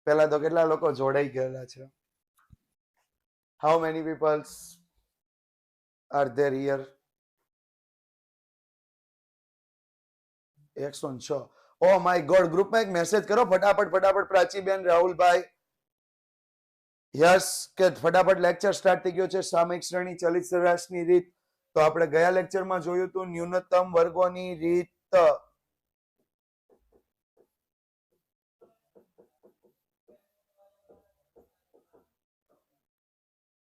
પેલા તો કેટલા લોકો જોડાઈ ગયેલા છે? How many peoples are there here? 106. Oh my God, ગ્રુપમાં એક મેસેજ કરો ફટાફટ પ્રાચીબેન, રાહુલભાઈ, યસ, કે ફટાફટ લેક્ચર સ્ટાર્ટ થઈ ગયો છે. સામયિક શ્રેણી ચલિત સરેરાશની રીત. તો આપણે ગયા લેક્ચરમાં જોયું હતું ન્યૂનતમ વર્ગોની રીત.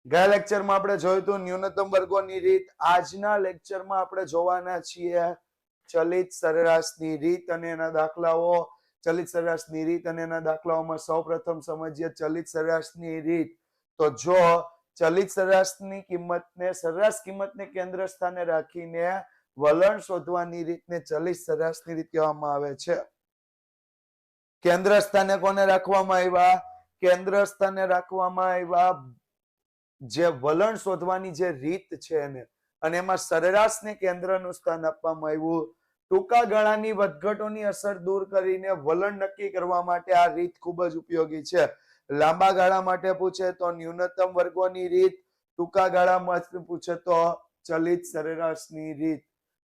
ગયા લેક્ચરમાં આપણે જોયું હતું ન્યૂનતમ વર્ગોની રીત. આજના લેક્ચરમાં આપણે જોવાના છીએ ચલિત સરેરાશની રીત અને એના દાખલાઓ. ચલિત સરેરાશની રીત અને એના દાખલાઓમાં સૌપ્રથમ સમજીએ ચલિત સરેરાશની રીત. તો જો ચલિત સરેરાશની કિંમતને, સરેરાશ કિંમતને કેન્દ્ર સ્થાને રાખીને વલણ શોધવાની રીતને ચલિત સરેરાશની રીત કહેવામાં આવે છે. કેન્દ્ર સ્થાને કોને રાખવામાં આવ્યા? કેન્દ્ર સ્થાને રાખવામાં આવ્યા જે વલણ શોધવાની જે રીત છે એને, અને એમાં સરેરાશને કેન્દ્રનું સ્થાન આપવામાં આવ્યું. ટૂંકા ગાળાની વધઘટોની અસર દૂર કરીને વલણ નક્કી કરવા માટે આ રીત ખૂબ જ ઉપયોગી છે. લાંબા ગાળા માટે પૂછે તો ન્યૂનતમ વર્ગોની રીત, ટૂંકા ગાળામાં પૂછે તો ચલિત સરેરાશની રીત.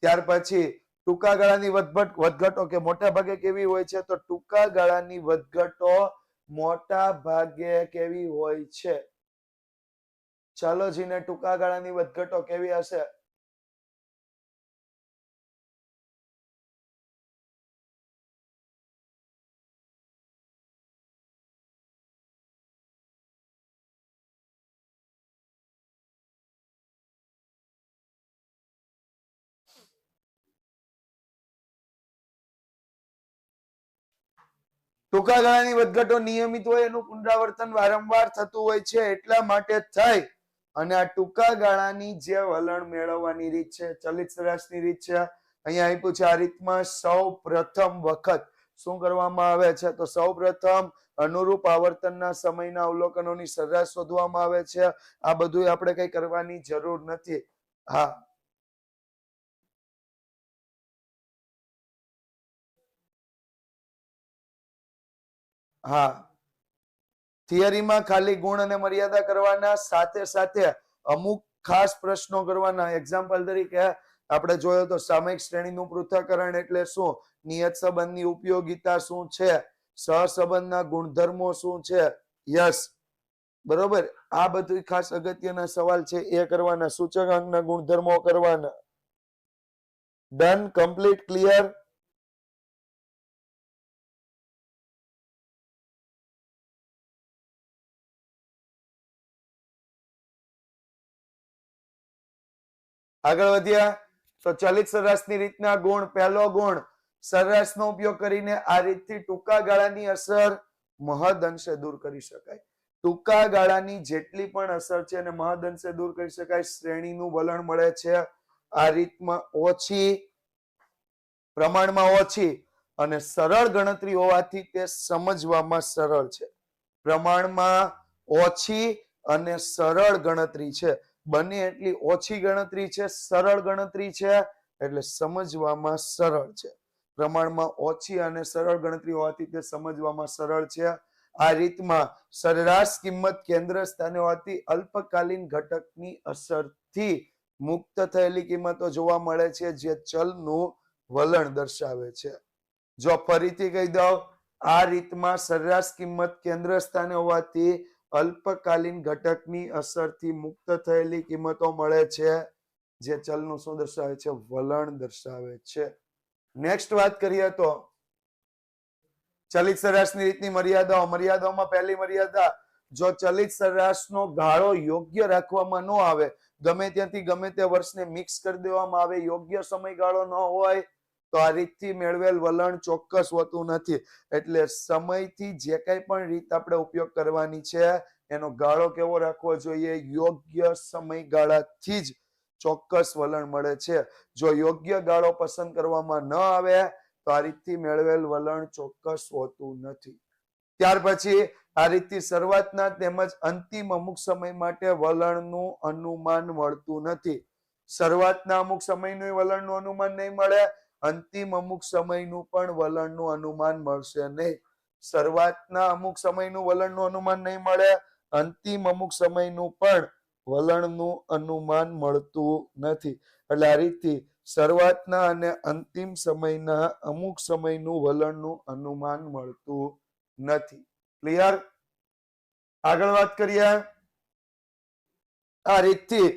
ત્યાર પછી ટૂંકા ગાળાની વધઘટો કે મોટા ભાગે કેવી હોય છે? તો ટૂંકા ગાળાની વધઘટો મોટા ભાગે કેવી હોય છે? ચાલો જીને, ટૂંકા ગાળાની વધઘટો કેવી હશે? ટૂંકા ગાળાની વધઘટો નિયમિત હોય, એનું પુનરાવર્તન વારંવાર થતું હોય છે, એટલા માટે થઈ અને આ ટૂંકા ગાળાની જે વલણ મેળવવાની રીત છે, ચલિત સરેરાશની રીત છે. અહીંયા આપ્યું છે આ રીતમાં સૌ પ્રથમ વખત શું કરવામાં આવે છે? તો સૌ પ્રથમ અનુરૂપ આવર્તનના સમયના અવલોકનોની સરેરાશ શોધવામાં આવે છે. આ બધું આપણે કઈ કરવાની જરૂર નથી. હા, હા, થિયરીમાં ખાલી ગુણ અને મર્યાદા કરવાના, સાથે સાથે અમુક ખાસ પ્રશ્નો કરવાના. એક્ઝામ્પલ તરીકે આપણે જોયો તો સામયિક શ્રેણીનું પૃથ્થકરણ એટલે શું? નિયત સંબંધની ઉપયોગિતા શું છે? સહસંબંધના ગુણધર્મો શું છે? યસ, બરોબર. આ બધું ખાસ અગત્યના સવાલ છે એ કરવાના. સૂચકાંકના ગુણધર્મો કરવાના. Done, complete, clear? આગળ વધ્યા તો ચલિત સરેરાશની રીતના ગુણ. પહેલો ગુણ, સરેરાશનો ઉપયોગ કરીને આ રીતથી ટૂંકા ગાળાની અસર મહદ અંશે દૂર કરી શકાય. ટૂંકા ગાળાની જેટલી પણ અસર છે એને મહદ અંશે દૂર કરી શકાય. શ્રેણીનું વલણ મળે છે આ રીતમાં ઓછી, પ્રમાણમાં ઓછી અને સરળ ગણતરી હોવાથી તે સમજવામાં સરળ છે. પ્રમાણમાં ઓછી અને સરળ ગણતરી છે, બંને એટલી ઓછી ગણતરી છે, સરળ ગણતરી છે, એટલે સમજવામાં સરળ છે. પ્રમાણમાં ઓછી અને સરળ ગણતરી હોવાથી તે સમજવામાં સરળ છે. આ રીતમાં સરેરાશ કિંમત કેન્દ્ર સ્થાને હોવાથી અલ્પકાલીન ઘટકની અસરથી મુક્ત થયેલી કિંમતો જોવા મળે છે, જે ચલનું વલણ દર્શાવે છે. જો ફરીથી કહી દઉં, આ રીતમાં સરેરાશ કિંમત કેન્દ્ર સ્થાને હોવાથી અલ્પકાલીન ઘટકની અસરથી મુક્ત થયેલી કિંમતો મળે છે, જે ચલનું શું દર્શાવે છે? વલણ દર્શાવે છે. નેક્સ્ટ વાત કરીએ તો ચલિત સરેરાશની રીતની મર્યાદાઓ. મર્યાદાઓમાં પહેલી મર્યાદા, જો ચલિત સરેરાશનો ગાળો યોગ્ય રાખવામાં ન આવે, ગમે ત્યાંથી ગમે તે વર્ષને મિક્સ કરી દેવામાં આવે, યોગ્ય સમયગાળો ન હોય, તો આ રીતથી મેળવેલ વલણ ચોક્કસ હોતું નથી. એટલે સમયથી જે કઈ પણ રીત આપણે ઉપયોગ કરવાની છે એનો ગાળો કેવો રાખવો જોઈએ? યોગ્ય સમયગાળાથી જ ચોક્કસ વલણ મળે છે. જો યોગ્ય ગાળો પસંદ કરવામાં ન આવે તો આ રીતથી મેળવેલ વલણ ચોક્કસ હોતું નથી. ત્યાર પછી આ રીતથી શરૂઆતના તેમજ અંતિમ અમુક સમય માટે વલણનું અનુમાન મળતું નથી. શરૂઆતના અમુક સમયનું વલણનું અનુમાન નહીં મળે, અંતિમ અમુક સમયનું પણ વલણનું અનુમાન મળશે નહીં. શરૂઆતના અમુક સમયનું વલણનું અનુમાન નહીં મળે, અંતિમ અમુક સમયનું પણ વલણનું અનુમાન મળતું નથી. એટલે આ રીતથી શરૂઆતના અને અંતિમ સમયના અમુક સમયનું વલણનું અનુમાન મળતું નથી. ક્લિયર? આગળ વાત કરીએ. આ રીતથી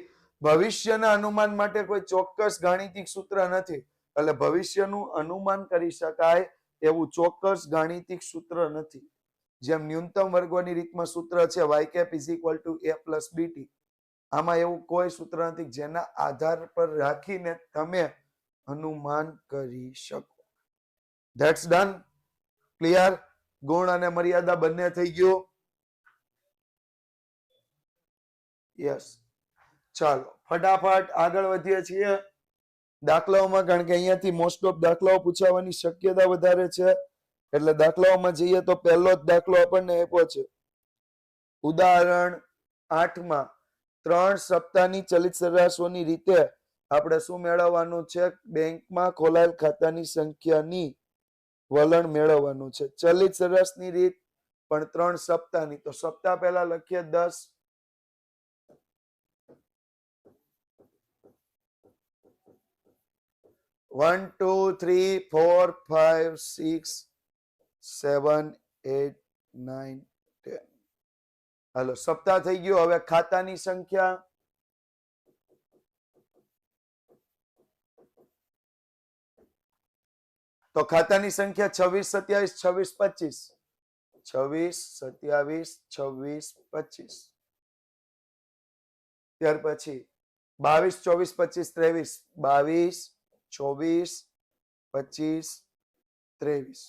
ભવિષ્યના અનુમાન માટે કોઈ ચોક્કસ ગાણિતિક સૂત્ર નથી. એટલે ભવિષ્યનું અનુમાન કરી શકાય એવું ચોક્કસ ગાણિતિક સૂત્ર નથી. જેમ ન્યૂનતમ વર્ગોની રીતમાં સૂત્ર છે y cap is equal to a plus bt. આમાં એવું કોઈ સૂત્ર નથી જેના આધાર પર રાખીને તમે અનુમાન કરી શકો. That's done. ક્લિયર? ગુણ અને મર્યાદા બંને થઈ ગયું. યસ. ચાલો ફટાફટ આગળ વધીએ છીએ દાખલાઓમાં, કારણ કે અહીંયાથી મોસ્ટ ઓફ દાખલાઓ પૂછાવાની શક્યતા વધારે છે. એટલે દાખલાઓમાં જઈએ તો પહેલો જ દાખલો આપણને આપ્યો છે. ઉદાહરણ 8 માં 3 સપ્તાહની ચલિત સરેરાશોની રીતે આપણે શું મેળવવાનું છે? બેંકમાં ખોલાયેલ ખાતાની સંખ્યાની વલણ મેળવવાનું છે. ચલિત સરેરાશની રીત પણ 3 સપ્તાહની. તો સપ્તાહ પહેલા લખીએ 10. 1 2 3 4 5 6 7 8 9 10. હાલો, સપ્તાહ થઈ ગયો. હવે ખાતાની સંખ્યા તો ખાતાની સંખ્યા 26 27 26 26 27 26. ત્યાર પછી 22 24 25 23 22 24 25 23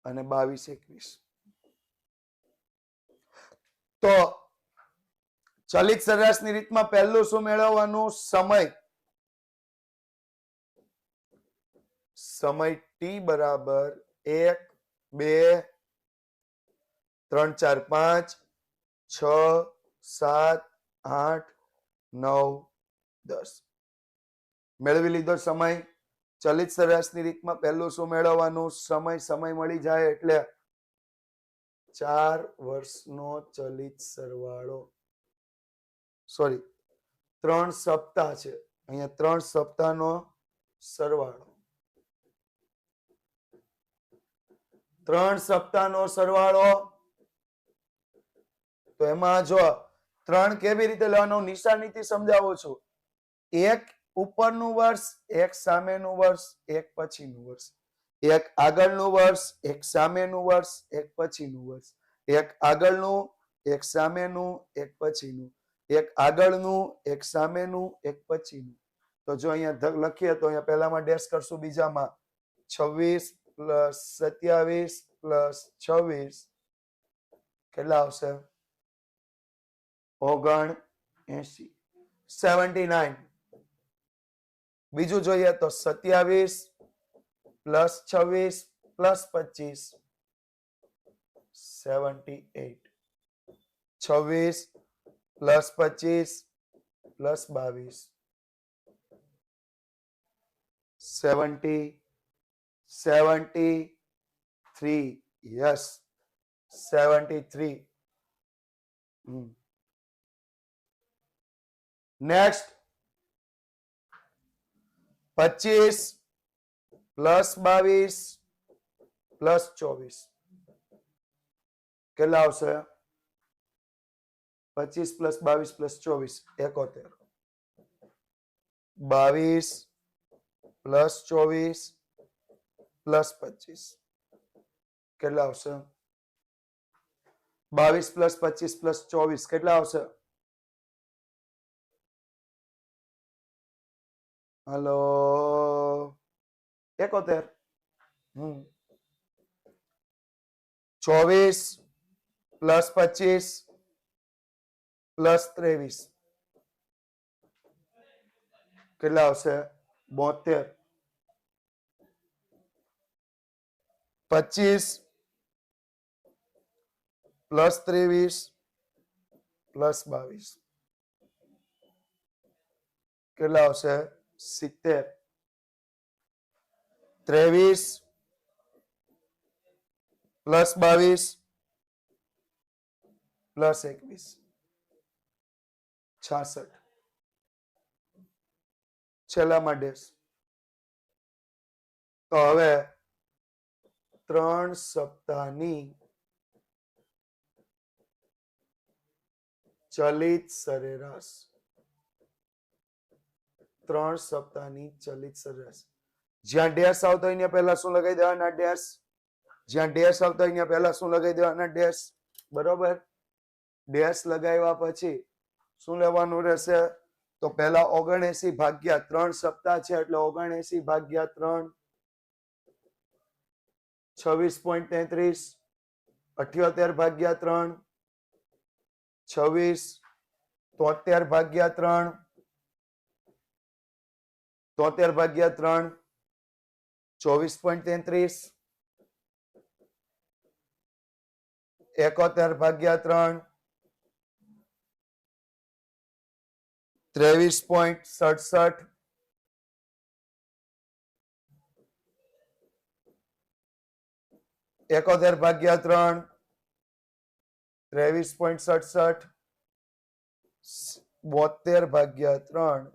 અને 22 21. તો ચલિત સરેરાશની રીતમાં પહેલું શું મેળવવાનું? સમય t બરાબર 1 2 3 4 5 6 7 8 9 10. મેળવી લીધો સમય. ચલિત સરેરાશની રીતમાં પહેલું શું મેળવવાનું? સમય મળી જાય એટલે 4 વર્ષનો ચલિત સરવાળો. સોરી, 3 સપ્તાહ છે, અહીંયા 3 સપ્તાહનો સરવાળો. 3 સપ્તાહનો સરવાળો. તો એમાં જો 3 કેવી રીતે લેવાનો? નિશાનીથી સમજાવું છું. એક ઉપરનું વર્ષ, એક સામેનું વર્ષ, એક પછીનું વર્ષ. એક આગળનું વર્ષ, એક સામેનું વર્ષ, એક પછીનું વર્ષ. એક આગળનું, એક સામેનું, એક પછીનું. એક આગળનું, એક સામેનું, એક પછીનું. તો જો અહીંયા લખીએ તો અહીંયા પહેલામાં ડેશ કરશું, બીજામાં 26 પ્લસ 27 પ્લસ 26 કેટલા આવશે? 79 79. બીજું જોઈએ તો 27 plus 26 plus 25 78. 26 plus 25 plus 22 70 73. Yes, 73. Next 25 plus 22 plus 24 કેટલા આવશે? 25 પ્લસ 22 પ્લસ 24 71. 22 પ્લસ 24 પ્લસ 25 કેટલા આવશે? 22 પ્લસ 25 પ્લસ 24 કેટલા આવશે? હલો, 71. 24 પ્લસ 25 પ્લસ 23 કેટલા આવશે? 72. 25 પ્લસ 23 પ્લસ 22 કેટલા આવશે? 70. 23 પ્લસ 22 પ્લસ 21 66 છેલ્લામાં ડેશ. તો હવે 3 સપ્તાહની ચલિત સરેરાશ 3 સપ્તાહની ચલિત સરેરાશ. જ્યાં ડેશ આવતો હોય ત્યાં પહેલા શું લગાવી દેવાના? ડેશ. જ્યાં ડેશ આવતો હોય ત્યાં પહેલા શું લગાવી દેવાના? ડેશ. બરોબર. ડેશ લગાવ્યા પછી શું લેવાનું રહેશે? તો પહેલા 79 ભાગ્યા 3 સપ્તાહ છે એટલે 79 ભાગ્યા 3 26.33 78 ભાગ્યા 3 26 73 ભાગ્યા 3 73 ભાગ્યા 3 24.33 71 ભાગ્યા 3 23.67 71 ભાગ્યા 3 23.67 72 ભાગ્યા 3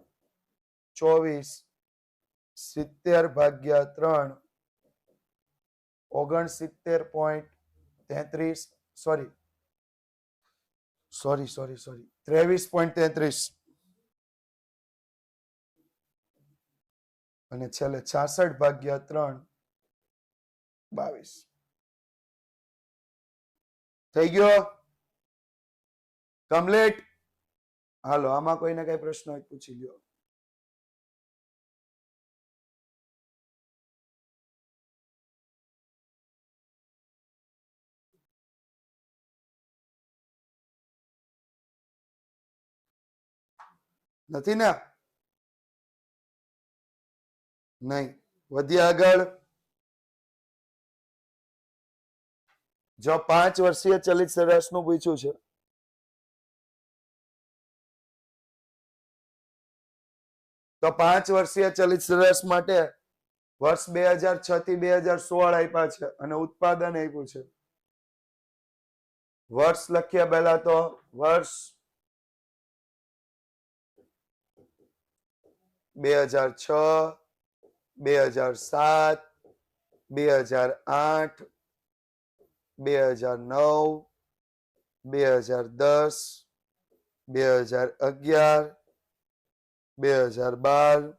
24 70 ભાગ્યા 3 69.33 સોરી 23.33 અને છેલ્લે 66 ભાગ્યા 3 22 થઈ ગયો કમ્પ્લીટ. હાલો આમાં કોઈને કઈ પ્રશ્ન હોય પૂછી લ્યો. નથી ને? નહીં. વધ્યા આગળ. જો 5 વર્ષીય ચલિત સરેરાશ નું પૂછ્યું છે તો 5 વર્ષીય ચલિત સરેરાશ માટે વર્ષ 2006 થી 2016 આપ્યા છે અને ઉત્પાદન આપ્યું છે. વર્ષ લખ્યા પહેલા તો વર્ષ 2006 2007 2008 2009 2010 2011 2012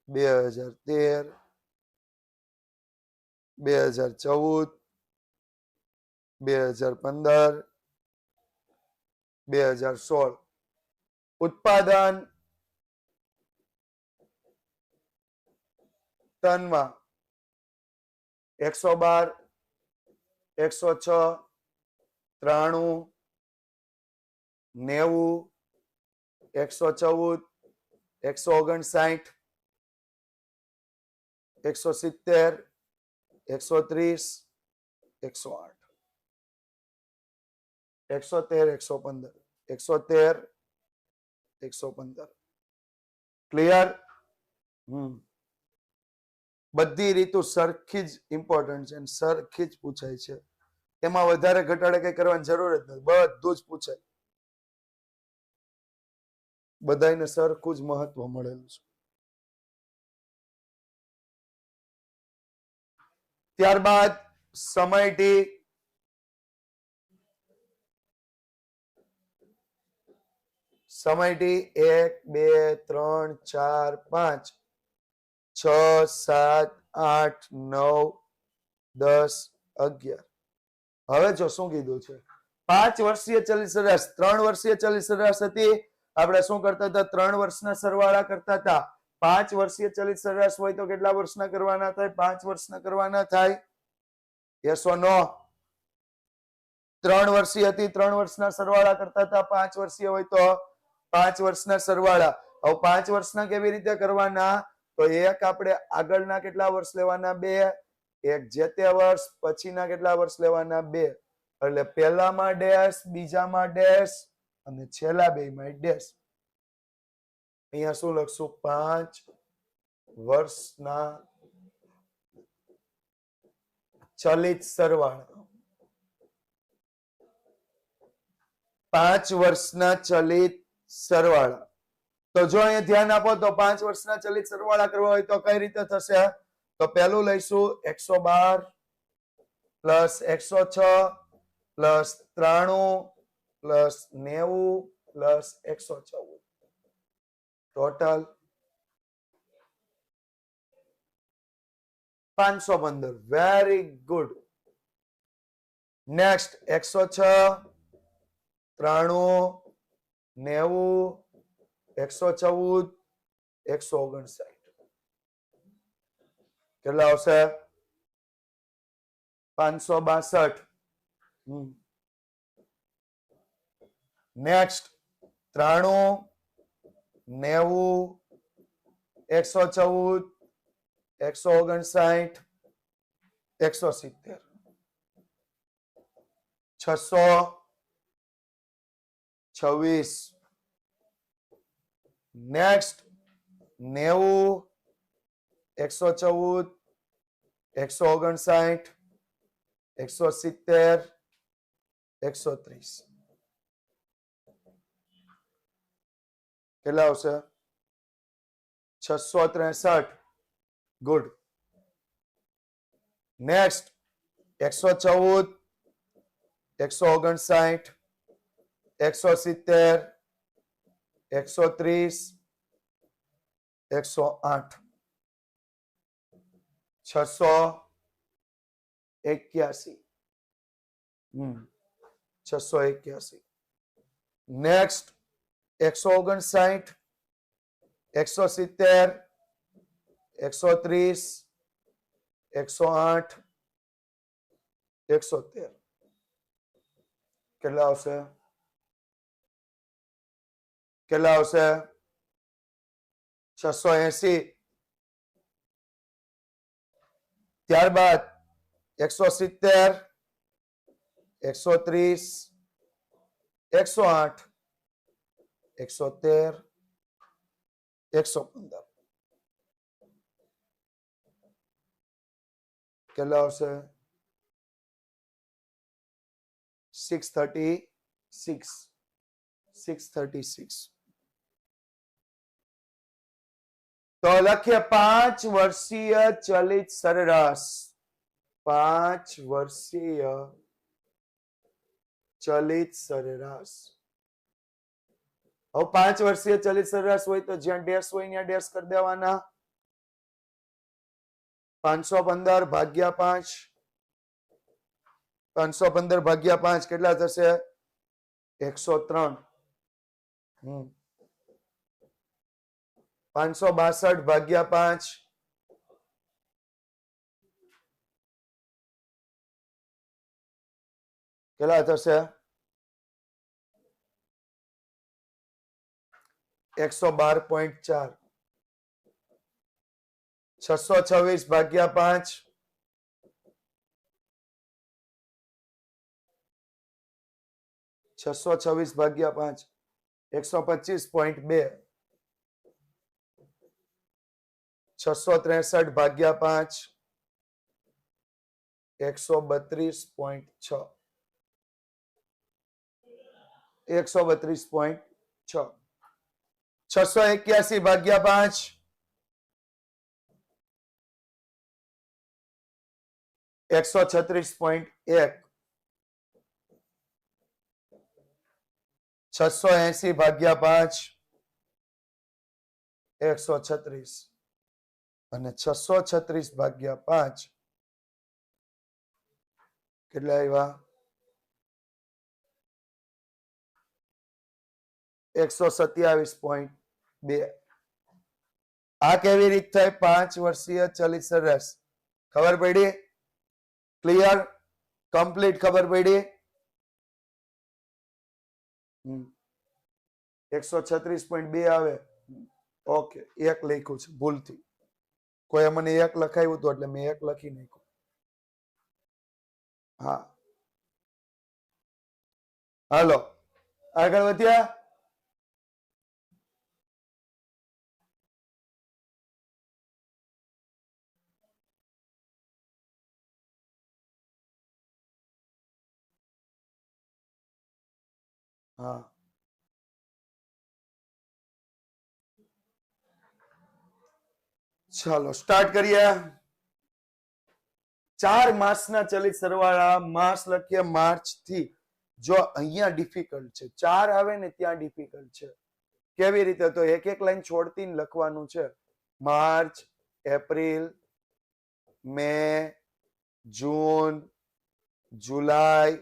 2013 2014 2015 2016 ઉત્પાદન ટનમાં 112 106 93 90 114 159 170 130 108 113 115 113 115 ક્લિયર? બધી રીતો સરખી જ ઇમ્પોર્ટન્ટ છે અને સરખી જ પૂછાય છે. એમાં વધારે ઘટાડે કઈ કરવાની જરૂર જ નથી. બધું જ પૂછાય. બધાને સરખું જ મહત્વ મળેલું છે. ત્યારબાદ સમય ટી સમય ટી 1 2 3 4 5 6 7 8 9 10 11. હવે જો શું કીધું છે? 5 વર્ષીય ચલિત સરેરાશ 3 વર્ષીય ચલિત સરેરાશ હતી. આપણે શું કરતા હતા? 3 વર્ષના સરવાળા કરતા હતા. 5 વર્ષીય ચલિત સરેરાશ હોય તો કેટલા વર્ષના કરવાના થાય? 5 વર્ષના કરવાના થાય. યસ ઓર નો? 3 વર્ષીય હતી, 3 વર્ષના સરવાળા કરતા હતા. 5 વર્ષીય હોય તો 5 વર્ષના સરવાળા. હવે 5 વર્ષના કેવી રીતે કરવાના? તો એક આપણે આગળના કેટલા વર્ષ લેવાના? 2. એક જે તે વર્ષ પછીના કેટલા વર્ષ લેવાના? 2. એટલે પહેલામાં ડેશ, બીજામાં ડેશ અને છેલ્લા બેમાં ડેશ. અહીંયા શું લખશું? 5 વર્ષના ચલિત સરવાળા 5 વર્ષના ચલિત સરવાળા તો જો અહીંયા ધ્યાન આપો તો 5 વર્ષના ચલિત સરવાળા કરવા હોય તો કઈ રીતે થશે તો પહેલું લઈશું 112 plus 106 plus 93 plus 90 plus 114 total 515 very good next 106 93 90 114 159 કેટલા આવશે 562 નેક્સ્ટ 93 90 114 159 170 626 નેક્સ્ટ 90 114 159 170 130 કેટલા આવશે 663 ગુડ નેક્સ્ટ 114 159 170 130 108 681 681 નેક્સ્ટ 159 170 130 108 113 કેટલા આવશે 680 ત્યારબાદ 170 130 108 113 115 કેટલા આવશે 636 636 તો લખીએ 5 વર્ષીય ચલિત સરેરાશ 5 વર્ષીય ચલિત સરેરાશ હવે 5 વર્ષીય ચલિત સરેરાશ હોય તો જ્યાં ડેશ હોય ત્યાં ડેશ કરી દેવાના 515 ભાગ્યા 5 515 ભાગ્યા 5 કેટલા થશે 103 562 ભાગ્યા 5 કેટલા થશે 112.4 626 ભાગ્યા 5 626 ભાગ્યા 5 125.2 663 ભાગ્યા 5 132.6 132.6 681 ભાગ્યા 5 136.1 680 ભાગ્યા 5 136 અને 636 ભાગ્યા 5 કેટલા આવ્યા 127.2 આ કેવી રીત થાય 5 વર્ષીય ચલિત સરેરાશ ખબર પડી ક્લિયર કમ્પ્લીટ ખબર પડી 136.2 આવે ઓકે એક લખ્યું છે ભૂલથી કોઈ મને એક લખાયું હતું એટલે મેં એક લખી નાખ્યું હા હાલો આગળ વધ્યા હા, ચાલો સ્ટાર્ટ કરીએ. 4 માસના ચલિત સરવાળા માસ લખીએ માર્ચ થી. જો અહીંયા ડિફિકલ્ટ છે, 4 આવે ને ત્યાં ડિફિકલ્ટ છે. કેવી રીતે? તો એક એક લાઈન છોડતી લખવાનું છે. માર્ચ, એપ્રિલ, મે, જૂન, જુલાઈ,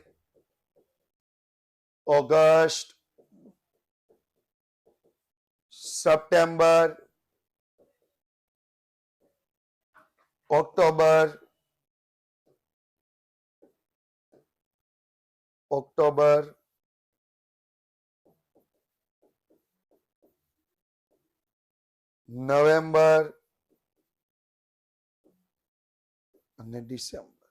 ઓગસ્ટ, સપ્ટેમ્બર, ઓક્ટોબર, નવેમ્બર અને ડિસેમ્બર.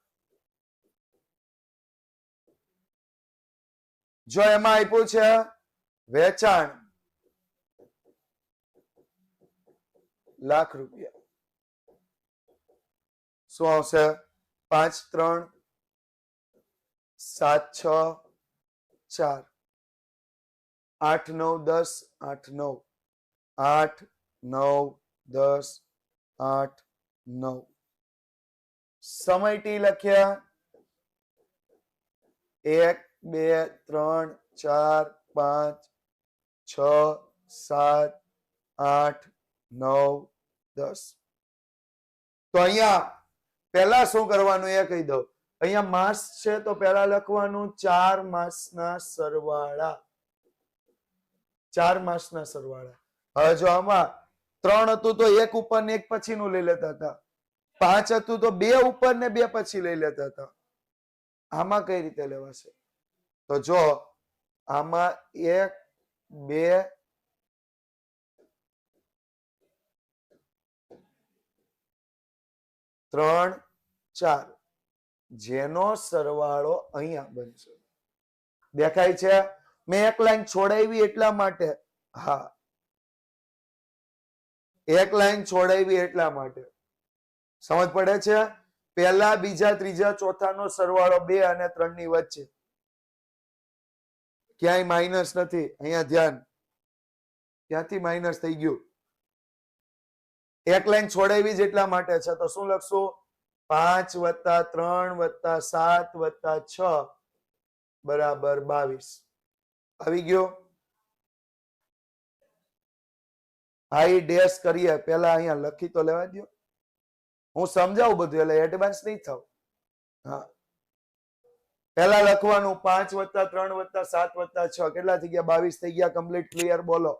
જો એમાં આપ્યું છે વેચાણ ₹1,00,000, શું આવશે? 5, 3, 7, 6, 4, 8, 9, 10, 8, 9, 8, 9, 10, 8, 9. સમય ટી લખ્યા 1, 2, 3, 4, 5, 6, 7, 8, 9, 10. તો અહીંયા પહેલા શું કરવાનું એ કહી દઉં. અહીંયા માસ છે તો પહેલા લખવાનું 4 માસના સરવાળા. 4 માસના સરવાળા. હવે જો આમાં 3 હતું તો એક ઉપર ને એક પછીનું લઈ લેતા હતા. 5 હતું તો 2 ઉપર ને 2 પછી લઈ લેતા હતા. આમાં કઈ રીતે લેવાશે? તો જો આમાં 1, 2, 3, 4 જેનો સરવાળો અહીંયા બનશે. દેખાય છે? મેં એક લાઈન છોડાવી એટલા માટે. હા, એક લાઈન છોડાવી એટલા માટે. સમજ પડે છે? પહેલા, બીજા, ત્રીજા, ચોથાનો સરવાળો 2 અને 3 ની વચ્ચે. ક્યાંય માઇનસ નથી. અહીંયા ધ્યાન, ત્યાંથી માઇનસ થઈ ગયું. એક લાઈન છોડાવી જ એટલા માટે છે. તો શું લખશું? 5 + 3 + 7 + 6 બરાબર 22. આવી ગયો? હાઈ ડેશ કરીએ. પેલા અહીંયા લખી તો લેવા દો. હું સમજાવું બધું, એટલે એડવાન્સ નહીં થાવ. હા, પેલા લખવાનું 5 + 3 + 7 + 6 કેટલા થઈ ગયા? 22 થઈ ગયા. Complete, clear? બોલો.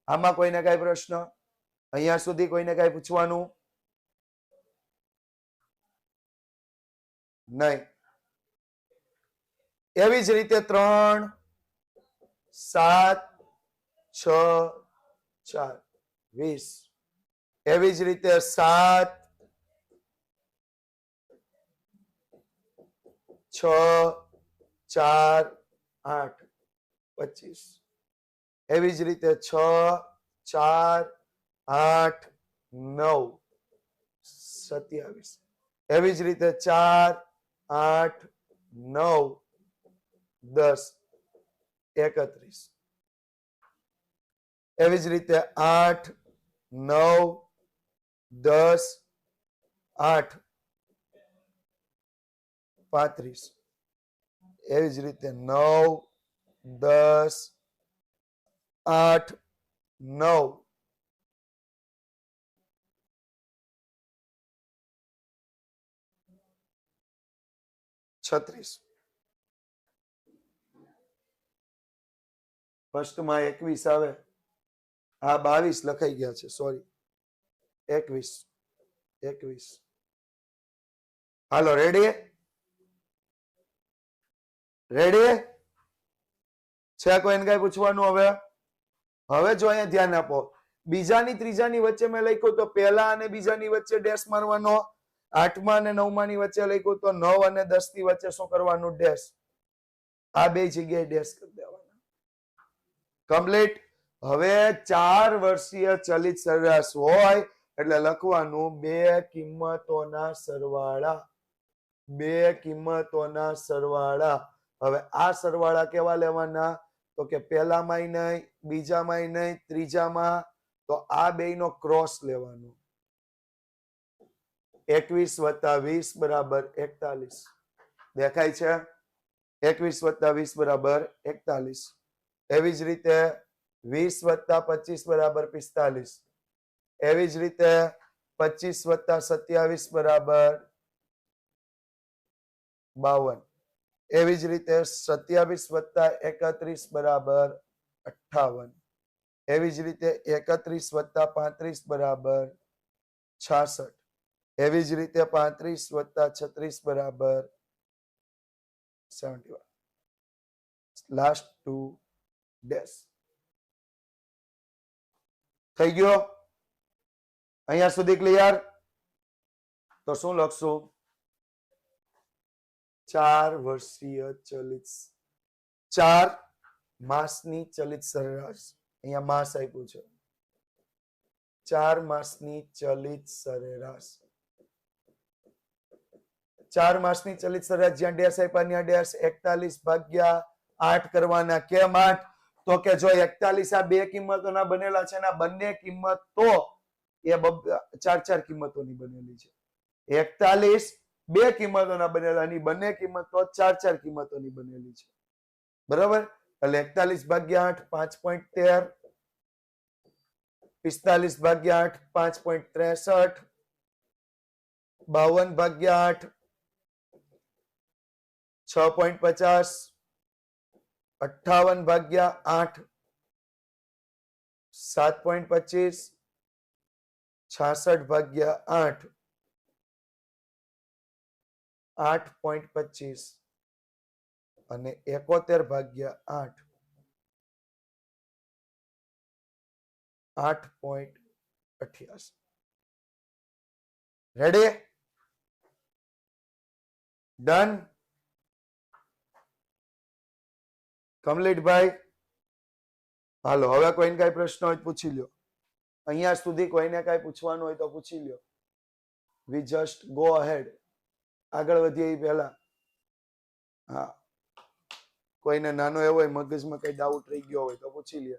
આમાં કોઈને કઈ પ્રશ્ન? અહીંયા સુધી કોઈને કઈ પૂછવાનું નહીં. એવી જ રીતે 3, 7, 6, 4, 20. એવી જ રીતે 7, 6, 4, 8, 25. એવી જ રીતે 6, 4, 8, 9, 27. એવી જ રીતે 4, 8, 9, 10, 31. એવી જ રીતે 8, 9, 10, 8, 35. એવી જ રીતે 9, 10, 8, 9, 36. ફર્સ્ટમાં 21 આવે. આ 22 લખાઈ ગયા છે, સોરી. 21. 21. હાલો, રેડી? રેડી છે? કોઈને કઈ પૂછવાનું? હવે હવે જો અહીંયા ધ્યાન આપો. બીજાની ત્રીજાની વચ્ચે મેં લખ્યું તો પહેલા અને બીજાની વચ્ચે ડેશ મારવાનો. 8મા અને 9મા ની વચ્ચે લખ્યું તો 9 અને 10 ની વચ્ચે શું કરવાનું? ડેશ. આ બે જગ્યાએ ડેશ કરી દેવાના. કમ્પ્લીટ. હવે 4 વર્ષીય ચલિત સરેરાશ હોય એટલે લખવાનું 2 કિંમતોના સરવાળા. 2 કિંમતોના સરવાળા. હવે આ સરવાળા કેવા લેવાના? તો કે પહેલામાંય નહીં, બીજામાંય નહીં, ત્રીજામાં. તો આ બેયનો ક્રોસ લેવાનો. 21 + 20 બરાબર 41. દેખાય છે? 21 + 20 બરાબર 41. એવી જ રીતે 20 + 25 બરાબર 45. એવી જ રીતે 25 + 27 બરાબર 52. એવી જ રીતે 27 + 31 બરાબર 58. એવી જ રીતે 31 + 35 બરાબર 66. એવી જ રીતે 35 + 36 બરાબર 71. Last 2 dash. થઈ ગયો? અહીંયા સુધી ક્લિયર? તો શું લખશું? 4 વર્ષીય ચલિત 4 માસની ચલિત સરેરાશ. અહીંયા માસ આપ્યું છે. 4 માસની ચલિત સરેરાશ. 4 માસની ચલિત સરેરાશ જ્યાં ડેશ આપ્યા ત્યાં ડેશ 41/8 કરવાના. કેમ 8? તો કે જો 41 આ બે કિંમતોના બનેલા છે ને બંને કિંમતો એ 4 કિંમતોની બનેલી છે. 41 બે કિંમતોના બનેલા ની બંને કિંમતો 4 કિંમતોની બનેલી છે. બરાબર? એટલે 41/8 5.13, 45/8 5.63, 52/8 6.50, 58/8 7.25, 66/8 8.25 અને 71/8 8.88. રેડી? ડન? કમ્પ્લીટ ભાઈ? હાલો, હવે કોઈને કઈ પ્રશ્ન હોય પૂછી લ્યો. અહીંયા સુધી કોઈને કઈ પૂછવાનું હોય તો પૂછી લ્યો. We just go ahead. આગળ વધીએ એ પહેલા. હા, કોઈને નાનો એવો હોય મગજમાં કઈ ડાઉટ રહી ગયો હોય તો પૂછી લે.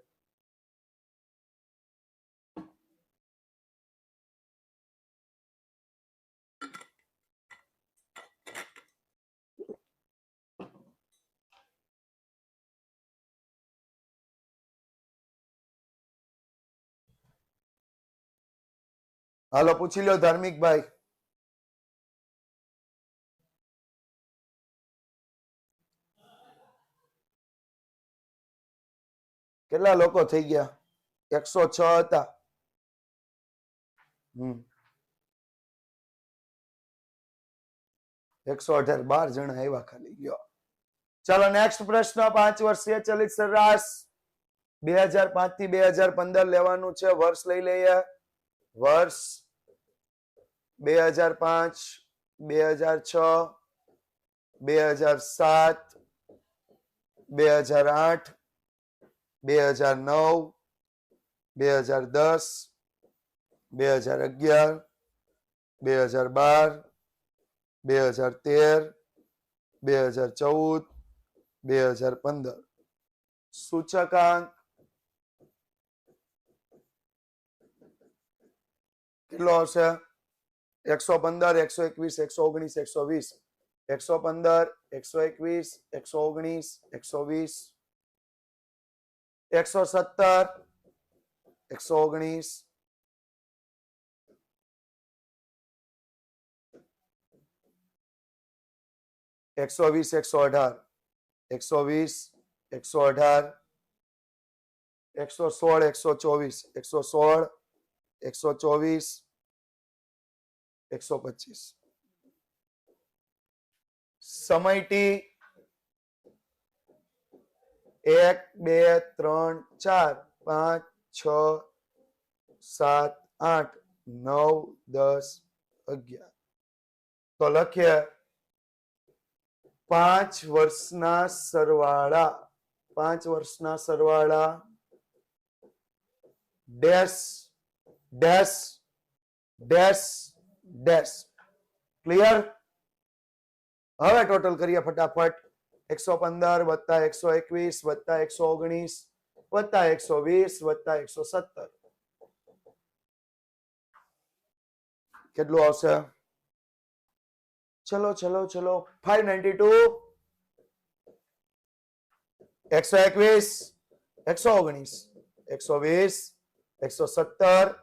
હાલો, પૂછી લો ધાર્મિક ભાઈ. કેટલા લોકો થઈ ગયા? 106 હતા. 118 12 જણા આવ્યા ખાલી. ગયો. ચાલો નેક્સ્ટ પ્રશ્ન. 5 વર્ષીય ચલિત સરેરાશ 2005 થી 2015 લેવાનું છે. વર્ષ લઈ લઈએ. વર્ષ 2005, 2006, 2007, 2008, 2009, 2010, 2011, 2012, 2013, 2014, 2015. સૂચકાંક કેટલો હશે? 115, 121, 119, 120. 115, 121, 119, 120, 117, 119, 120, 118, 120, 118, 116, 124, 125. સમય T 1, 2, 3, 4, 5, 6, 7, 8, 9, 10, 11. તો લખીએ 5 વર્ષના સરવાળા. 5 વર્ષના સરવાળા dash dash dash dash. Clear? હવે ટોટલ કરીએ ફટાફટ. 115 વત્તા 121 વત્તા 119 વત્તા 120 વત્તા 117 કેટલું આવશે? ચલો ચલો ચલો 592 121 119 120 117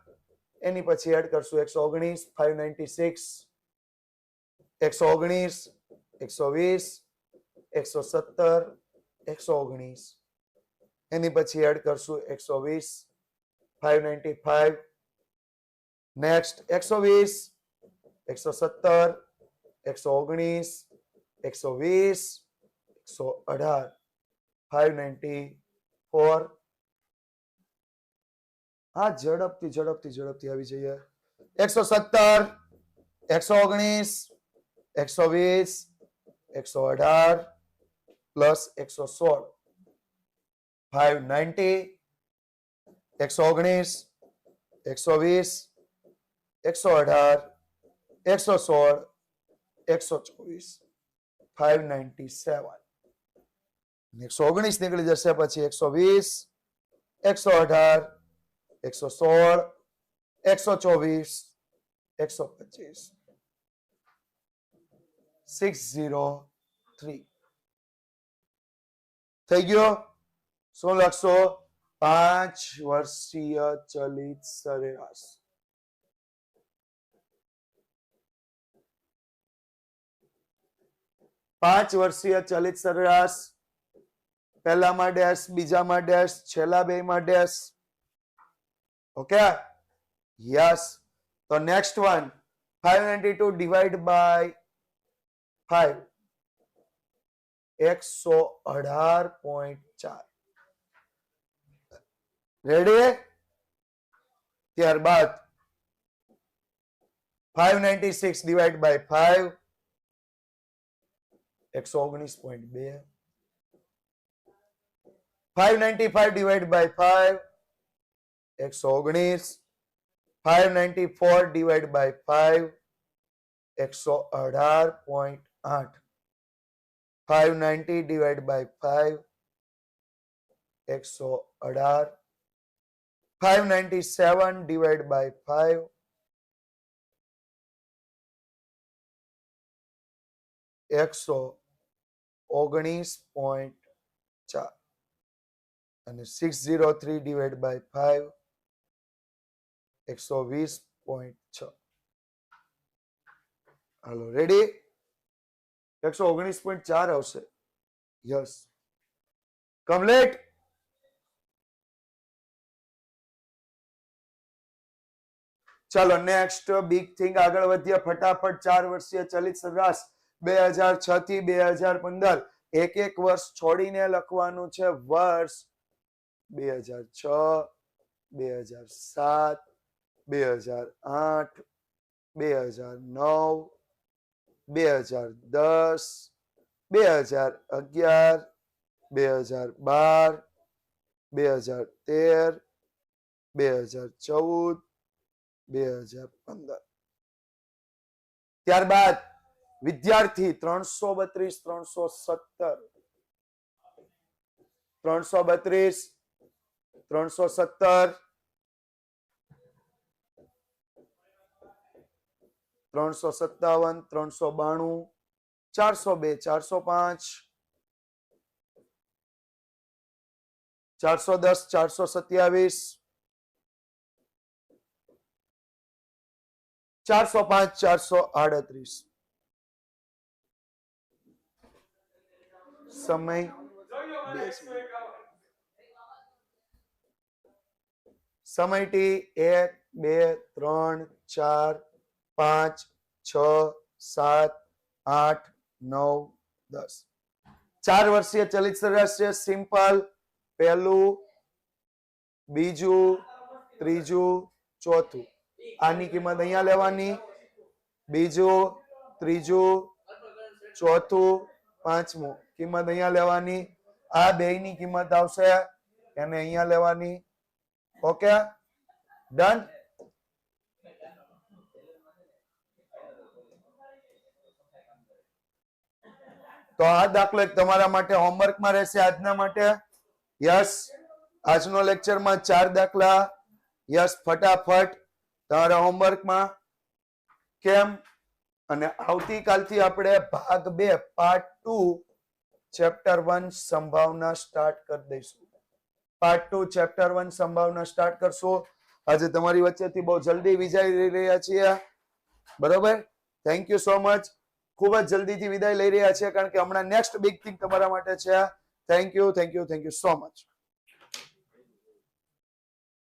એની પછી એડ કરશું 119 596 119 120 117 119 એની પછી એડ કરશું 120 595 નેક્સ્ટ 120 117 119 120 118 594 હા ઝડપથી આવી જઈએ 117 119 120 118 પ્લસ 116 590 119 120 118 116 124 597 119 નીકળી જશે પછી 120 118 116 124 125 603 થઈ ગયો. શું લખશો? 5 વર્ષીય ચલિત સરેરાશ. 5 વર્ષીય ચલિત સરેરાશ પહેલામાં ડેશ, બીજામાં ડેશ, છેલ્લા બેમાં ડેશ. Okay yes. તો next one 592 divide by 5 118.4 ready. ત્યારબાદ 596 divide by 5 119.2 595 divide by 5 119 594 divide by 5 118.8 590 divide by 5 118 597 divide by 5 119.4 અને 603 ડિવાઈડ બાય 5 120.6. Hello ready. 119.4 આવશે. Yes complete. ચાલો નેક્સ્ટ બિગ થિંગ આગળ વધીએ ફટાફટ. 4 વર્ષીય ચલિત સરેરાશ 2006 થી 2015 એક વર્ષ છોડીને લખવાનું છે. વર્ષ 2006 2007 2008 2009 2010 2011 2012 2013 2014 2015. ત્યારબાદ વિદ્યાર્થી 332 317 332 317 357 392 402 405 410 427 405 438. સમય સમય ટી 1 2 3 4 5 6 7 8 9 10. 4 વર્ષીય ચલિત સરેરાશ છે. સિમ્પલ. પહેલું, બીજું, ત્રીજું, ચોથું. આની કિંમત અહીંયા લેવાની. બીજું, ત્રીજું, ચોથું, પાંચમું કિંમત અહીંયા લેવાની. આ બેયની કિંમત આવશે એને અહીંયા લેવાની. Okay done. તો આ દાખલો એક તમારા માટે હોમવર્કમાં રહેશે આજના માટે. યસ, આજનો લેક્ચરમાં 4 દાખલા. યસ, ફટાફટ તમારા હોમવર્કમાં. કેમ? અને આવતીકાલથી આપણે ભાગ 2 પાર્ટ 2 ચેપ્ટર 1 સંભાવના સ્ટાર્ટ કરી દઈશું. પાર્ટ 2 ચેપ્ટર 1 સંભાવના સ્ટાર્ટ કરશું. આજે તમારી વચ્ચેથી બહુ જલ્દી વિદાય લઈ રહ્યા છીએ. બરોબર, થેન્ક યુ સો મચ. ખૂબ જ જલ્દીથી વિદાય લઈ રહ્યા છીએ કારણ કે હમણાં નેક્સ્ટ બિગ થિંગ તમારા માટે છે. Thank you so much.